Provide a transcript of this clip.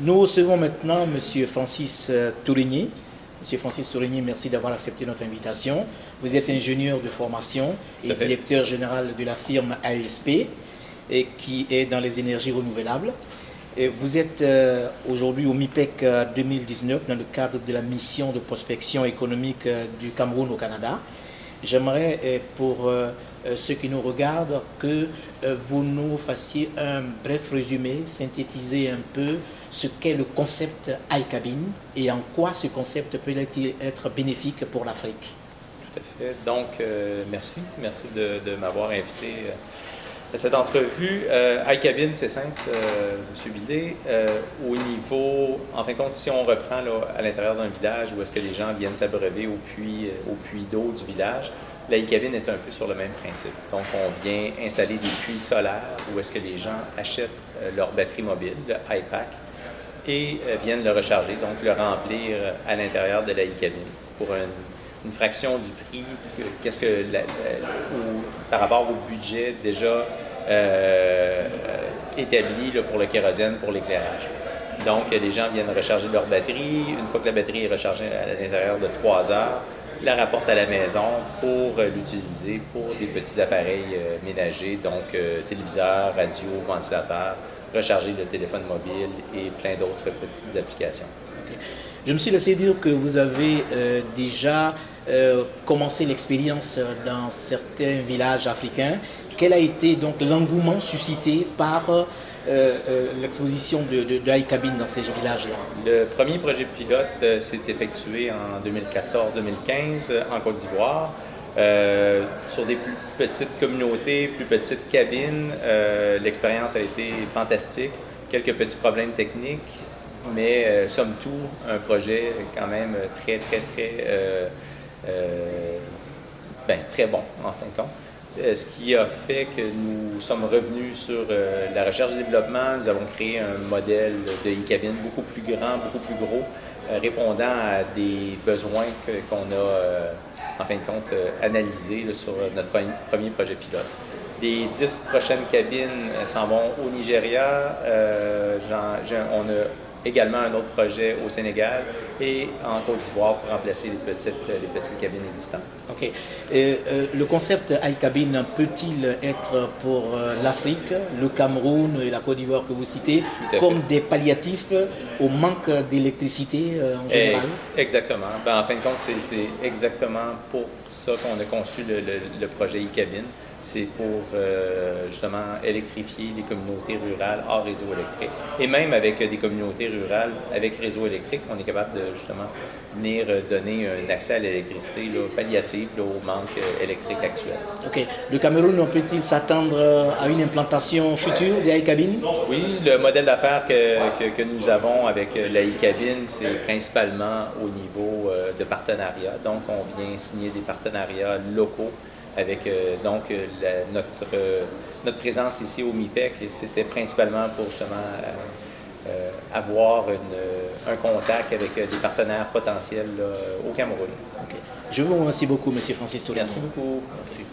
Nous recevons maintenant M. Francis Tourigny. Monsieur Francis Tourigny, merci d'avoir accepté notre invitation. Vous êtes ingénieur de formation et directeur général de la firme AESP, qui est dans les énergies renouvelables. Et vous êtes aujourd'hui au MIPEC 2019 dans le cadre de la mission de prospection économique du Cameroun au Canada. J'aimerais, pour ceux qui nous regardent, que vous nous fassiez un bref résumé, synthétiser un peu ce qu'est le concept iCabin et en quoi ce concept peut être bénéfique pour l'Afrique. Tout à fait. Donc, merci de m'avoir invité à cette entrevue. iCabin, c'est simple, M. Bidé. Au niveau, en fin de compte, si on reprend là, à l'intérieur d'un village où est-ce que les gens viennent s'abreuver au puits d'eau du village, la iCabin est un peu sur le même principe. Donc, on vient installer des puits solaires où est-ce que les gens achètent leur batterie mobile, le iPack, et viennent le recharger, donc le remplir à l'intérieur de la iCabin pour une fraction du prix par rapport au budget déjà établi là, pour le kérosène, pour l'éclairage. Donc, les gens viennent recharger leur batterie. Une fois que la batterie est rechargée à l'intérieur de 3 heures, la rapportent à la maison pour l'utiliser pour des petits appareils ménagers, donc téléviseurs, radio, ventilateurs, recharger le téléphone mobile et plein d'autres petites applications. Okay. Je me suis laissé dire que vous avez déjà commencé l'expérience dans certains villages africains. Quel a été donc l'engouement suscité par l'exposition de iCabin dans ces villages-là? Le premier projet pilote s'est effectué en 2014-2015 en Côte d'Ivoire. Sur des plus petites communautés, plus petites cabines. L'expérience a été fantastique. Quelques petits problèmes techniques, mais somme toute, un projet quand même très bon en fin de compte. Ce qui a fait que nous sommes revenus sur la recherche et développement. Nous avons créé un modèle de iCabin beaucoup plus grand, beaucoup plus gros, répondant à des besoins qu'on a, en fin de compte, analysés là, sur notre premier projet pilote. Les 10 prochaines cabines s'en vont au Nigeria. On a également un autre projet au Sénégal et en Côte d'Ivoire pour remplacer les petites cabines existantes. OK. Le concept iCabin peut-il être pour l'Afrique, le Cameroun et la Côte d'Ivoire que vous citez, comme des palliatifs au manque d'électricité en général? Exactement. En fin de compte, c'est exactement pour ça qu'on a conçu le projet iCabin. C'est pour justement électrifier les communautés rurales hors réseau électrique. Et même avec des communautés rurales avec réseau électrique, on est capable de justement venir donner un accès à l'électricité palliatif au manque électrique actuel. OK. Le Cameroun, peut-il s'attendre à une implantation future des iCabin? Oui, le modèle d'affaires que nous avons avec la iCabin, c'est principalement au niveau de partenariat. Donc, on vient signer des partenariats locaux avec notre présence ici au MIPEC, c'était principalement pour justement avoir un contact avec des partenaires potentiels au Cameroun. Okay. Je vous remercie beaucoup, M. Francis Tourigny. Merci beaucoup. Merci.